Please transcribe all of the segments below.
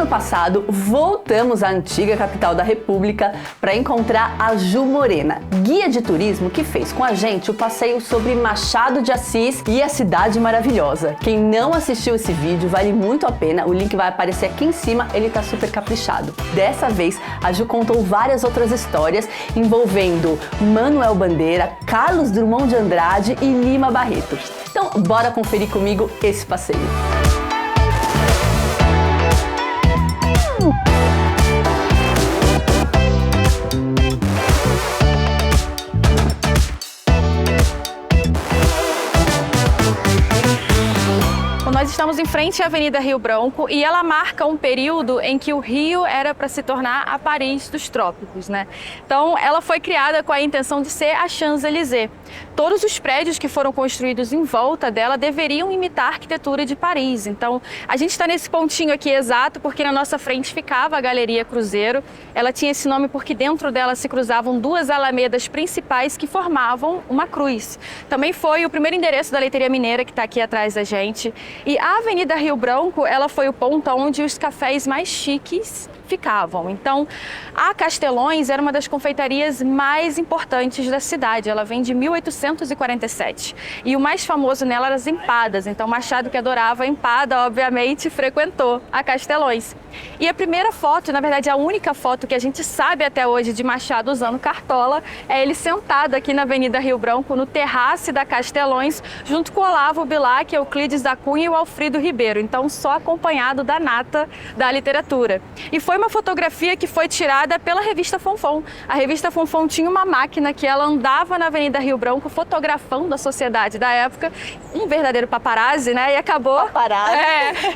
ano passado, voltamos à antiga capital da República para encontrar a Ju Morena, guia de turismo que fez com a gente o passeio sobre Machado de Assis e a Cidade Maravilhosa. Quem não assistiu esse vídeo, vale muito a pena, o link vai aparecer aqui em cima, ele tá super caprichado. Dessa vez, a Ju contou várias outras histórias envolvendo Manuel Bandeira, Carlos Drummond de Andrade e Lima Barreto. Então, bora conferir comigo esse passeio. Nós estamos em frente à Avenida Rio Branco e ela marca um período em que o Rio era para se tornar a Paris dos trópicos, né? Então, ela foi criada com a intenção de ser a Champs-Élysées. Todos os prédios que foram construídos em volta dela deveriam imitar a arquitetura de Paris. Então, a gente está nesse pontinho aqui exato porque na nossa frente ficava a Galeria Cruzeiro. Ela tinha esse nome porque dentro dela se cruzavam duas alamedas principais que formavam uma cruz. Também foi o primeiro endereço da Leiteiria Mineira, que está aqui atrás da gente. E a Avenida Rio Branco, ela foi o ponto onde os cafés mais chiques ficavam. Então, a Castelões era uma das confeitarias mais importantes da cidade. Ela vem de 1847. E o mais famoso nela eram as empadas. Então, Machado, que adorava empada, obviamente, frequentou a Castelões. E a primeira foto, na verdade, a única foto que a gente sabe até hoje de Machado usando cartola, é ele sentado aqui na Avenida Rio Branco, no terraço da Castelões, junto com o Olavo Bilac, Euclides da Cunha e o Alfrido Ribeiro. Então, só acompanhado da nata da literatura. E foi uma fotografia que foi tirada pela revista Fonfon. A revista Fonfon tinha uma máquina que ela andava na Avenida Rio Branco fotografando a sociedade da época, um verdadeiro paparazzi, né?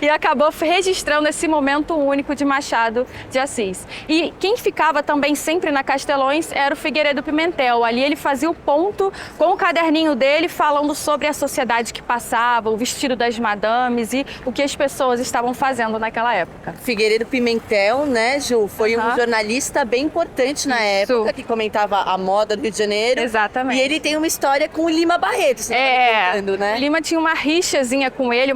E acabou registrando esse momento único de Machado de Assis. E quem ficava também sempre na Castelões era o Figueiredo Pimentel. Ali ele fazia o ponto com o caderninho dele falando sobre a sociedade que passava, o vestido das madames e o que as pessoas estavam fazendo naquela época. Figueiredo Pimentel, né, Ju? Foi um jornalista bem importante na época, que comentava a moda do Rio de Janeiro. Exatamente. E ele tem uma história com o Lima Barreto, você tá contando, né? Lima tinha uma rixazinha com ele.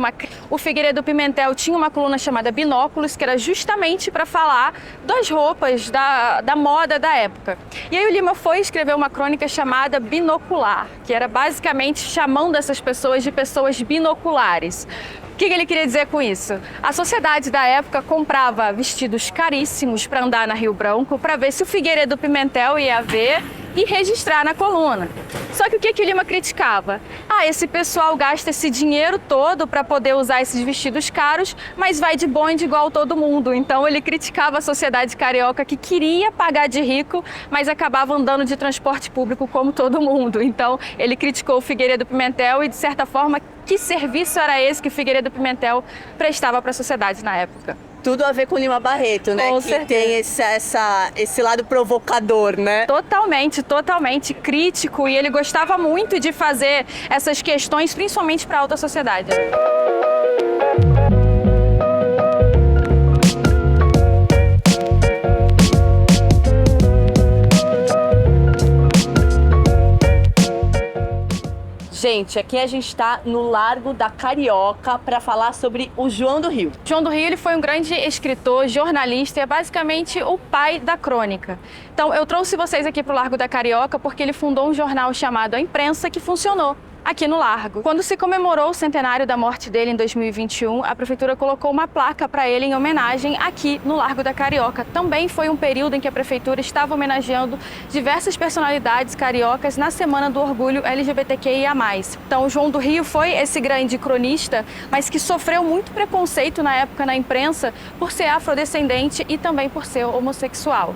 O Figueiredo Pimentel tinha uma coluna chamada Binóculos, que era justamente para falar das roupas, da moda da época. E aí o Lima foi escrever uma crônica chamada Binocular, que era basicamente chamando essas pessoas de pessoas binoculares. O que ele queria dizer com isso? A sociedade da época comprava vestidos caríssimos para andar na Rio Branco para ver se o Figueiredo Pimentel ia ver e registrar na coluna. Só que o que o Lima criticava? Esse pessoal gasta esse dinheiro todo para poder usar esses vestidos caros, mas vai de bonde igual todo mundo. Então ele criticava a sociedade carioca que queria pagar de rico, mas acabava andando de transporte público como todo mundo. Então ele criticou o Figueiredo Pimentel e, de certa forma, que serviço era esse que o Figueiredo Pimentel prestava para a sociedade na época. Tudo a ver com o Lima Barreto, né? Com que certeza. tem esse lado provocador, né? Totalmente crítico, e ele gostava muito de fazer essas questões, principalmente para a alta sociedade. Gente, aqui a gente está no Largo da Carioca para falar sobre o João do Rio. João do Rio, ele foi um grande escritor, jornalista e é basicamente o pai da crônica. Então, eu trouxe vocês aqui para o Largo da Carioca porque ele fundou um jornal chamado A Imprensa, que funcionou aqui no Largo. Quando se comemorou o centenário da morte dele em 2021, a prefeitura colocou uma placa para ele em homenagem aqui no Largo da Carioca. Também foi um período em que a prefeitura estava homenageando diversas personalidades cariocas na Semana do Orgulho LGBTQIA+. Então, o João do Rio foi esse grande cronista, mas que sofreu muito preconceito na época na imprensa por ser afrodescendente e também por ser homossexual.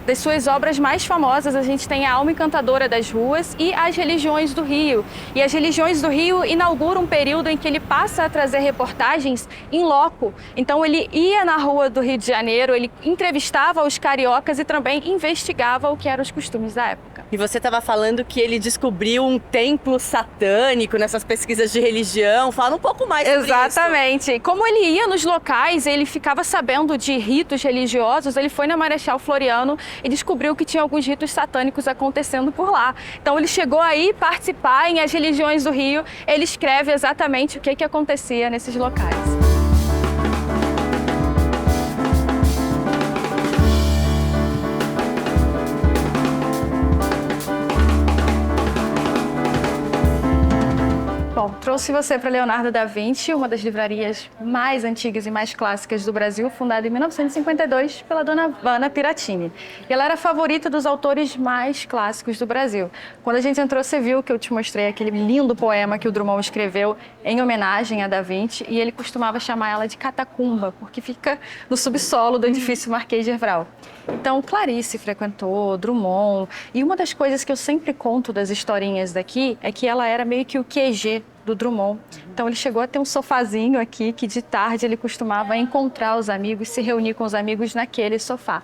Das suas obras mais famosas, a gente tem A Alma Encantadora das Ruas e As Religiões do Rio. E As Religiões do Rio inauguram um período em que ele passa a trazer reportagens in loco. Então ele ia na rua do Rio de Janeiro, ele entrevistava os cariocas e também investigava o que eram os costumes da época. E você estava falando que ele descobriu um templo satânico nessas pesquisas de religião. Fala um pouco mais sobre isso. Exatamente. Como ele ia nos locais, ele ficava sabendo de ritos religiosos, ele foi na Marechal Floriano e descobriu que tinha alguns ritos satânicos acontecendo por lá. Então ele chegou aí participar em As Religiões do Rio, ele escreve exatamente o que acontecia nesses locais. trouxe você para Leonardo da Vinci, uma das livrarias mais antigas e mais clássicas do Brasil, fundada em 1952 pela dona Vanna Piratini. E ela era a favorita dos autores mais clássicos do Brasil. Quando a gente entrou, você viu que eu te mostrei aquele lindo poema que o Drummond escreveu em homenagem a Da Vinci, e ele costumava chamar ela de catacumba, porque fica no subsolo do edifício Marquês de Hervral. Então, Clarice frequentou, Drummond, e uma das coisas que eu sempre conto das historinhas daqui é que ela era meio que o QG do Drummond. Então, ele chegou a ter um sofazinho aqui que de tarde ele costumava encontrar os amigos, se reunir com os amigos naquele sofá.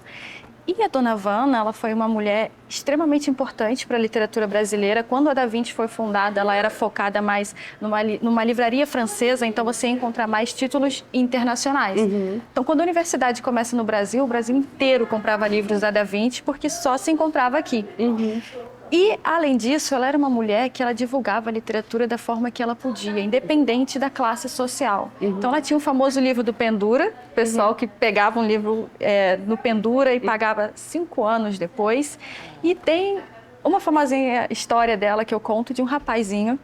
E a dona Vanna, ela foi uma mulher extremamente importante para a literatura brasileira. Quando a Da Vinci foi fundada, ela era focada mais numa livraria francesa, então você ia encontrar mais títulos internacionais. Então, quando a universidade começa no Brasil, o Brasil inteiro comprava livros da Da Vinci, porque só se encontrava aqui. E, além disso, ela era uma mulher que ela divulgava a literatura da forma que ela podia, independente da classe social. Então, ela tinha o famoso livro do Pendura, o pessoal que pegava um livro no Pendura e pagava 5 anos depois. E tem uma famosinha história dela que eu conto de um rapazinho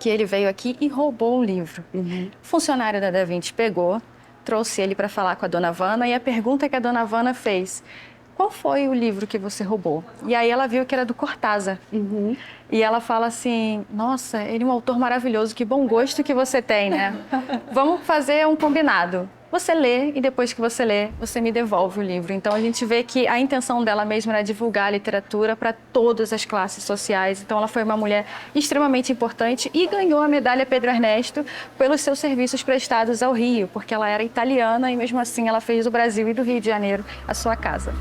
que ele veio aqui e roubou um livro. O funcionário da Da Vinci pegou, trouxe ele para falar com a dona Vanna, e a pergunta que a dona Vanna fez: qual foi o livro que você roubou? E aí ela viu que era do Cortázar. E ela fala assim: nossa, ele é um autor maravilhoso, que bom gosto que você tem, né? Vamos fazer um combinado. Você lê, e depois que você lê, você me devolve o livro. Então a gente vê que a intenção dela mesma era divulgar a literatura para todas as classes sociais. Então ela foi uma mulher extremamente importante e ganhou a medalha Pedro Ernesto pelos seus serviços prestados ao Rio, porque ela era italiana e mesmo assim ela fez do Brasil e do Rio de Janeiro a sua casa.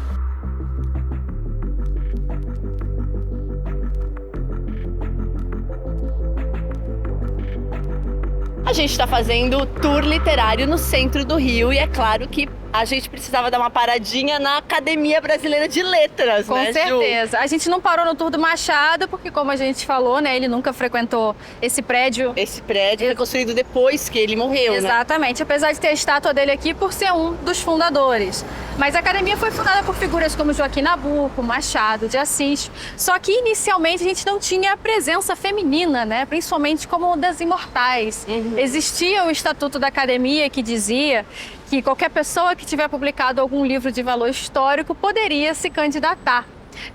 A gente está fazendo tour literário no centro do Rio e é claro que a gente precisava dar uma paradinha na Academia Brasileira de Letras, Com né, Ju? certeza. A gente não parou no Tour do Machado, porque como a gente falou, né, ele nunca frequentou esse prédio. Esse prédio foi construído depois que ele morreu, né? Exatamente, apesar de ter a estátua dele aqui por ser um dos fundadores. Mas a academia foi fundada por figuras como Joaquim Nabuco, Machado de Assis. Só que inicialmente a gente não tinha a presença feminina, né? Principalmente como das imortais. Existia o Estatuto da Academia que dizia que qualquer pessoa que tiver publicado algum livro de valor histórico poderia se candidatar.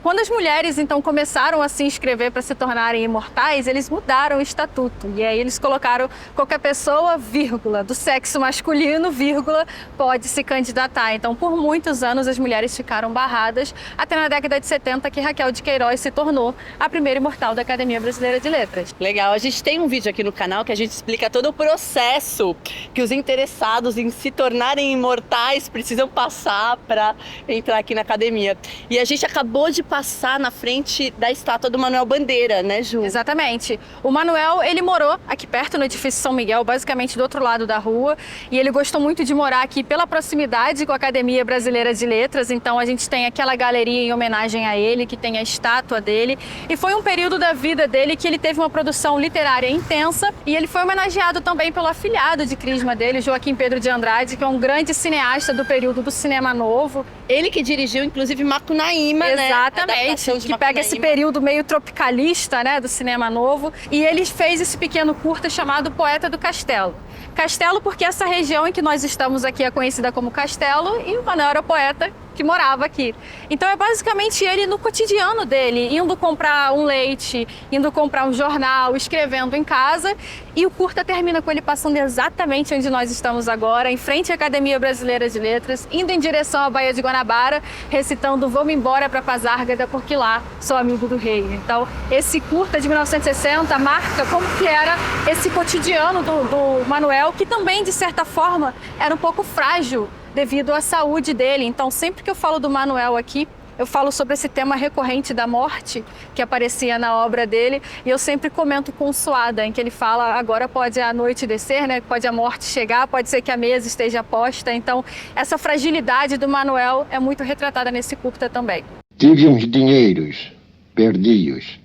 Quando as mulheres, então, começaram a se inscrever para se tornarem imortais, eles mudaram o estatuto. E aí eles colocaram qualquer pessoa, vírgula, do sexo masculino, vírgula, pode se candidatar. Então, por muitos anos, as mulheres ficaram barradas, até na década de 70, que Raquel de Queiroz se tornou a primeira imortal da Academia Brasileira de Letras. Legal, a gente tem um vídeo aqui no canal que a gente explica todo o processo que os interessados em se tornarem imortais precisam passar para entrar aqui na academia. E a gente acabou de passar na frente da estátua do Manuel Bandeira, né, Ju? Exatamente. O Manuel, ele morou aqui perto no edifício São Miguel, basicamente do outro lado da rua, e ele gostou muito de morar aqui pela proximidade com a Academia Brasileira de Letras. Então a gente tem aquela galeria em homenagem a ele, que tem a estátua dele, e foi um período da vida dele que ele teve uma produção literária intensa, e ele foi homenageado também pelo afilhado de crisma dele, Joaquim Pedro de Andrade, que é um grande cineasta do período do cinema novo. Ele que dirigiu, inclusive, Macunaíma, né? Exatamente, que pega esse período meio tropicalista, né, do cinema novo, e ele fez esse pequeno curta chamado Poeta do Castelo. Castelo porque essa região em que nós estamos aqui é conhecida como Castelo, e o Manuel era poeta que morava aqui. Então é basicamente ele no cotidiano dele, indo comprar um leite, indo comprar um jornal, escrevendo em casa, e o curta termina com ele passando exatamente onde nós estamos agora, em frente à Academia Brasileira de Letras, indo em direção à Baía de Guanabara, recitando "Vamos embora para Pazárgada, porque lá sou amigo do rei". Então esse curta de 1960 marca como que era esse cotidiano do Manuel, que também de certa forma era um pouco frágil devido à saúde dele. Então sempre que eu falo do Manuel aqui, eu falo sobre esse tema recorrente da morte que aparecia na obra dele, e eu sempre comento com Suada, em que ele fala: agora pode a noite descer, né? Pode a morte chegar, pode ser que a mesa esteja posta. Então essa fragilidade do Manuel é muito retratada nesse curta também. Tive uns dinheiros, perdi-os.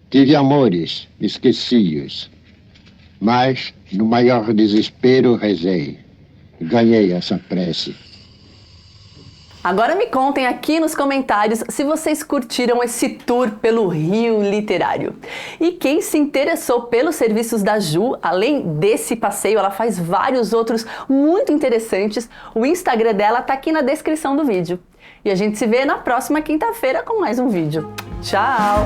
Tive amores, esqueci-os. Mas no maior desespero rezei. Ganhei essa prece. Agora me contem aqui nos comentários se vocês curtiram esse tour pelo Rio Literário. E quem se interessou pelos serviços da Ju, além desse passeio, ela faz vários outros muito interessantes. O Instagram dela tá aqui na descrição do vídeo. E a gente se vê na próxima quinta-feira com mais um vídeo. Tchau!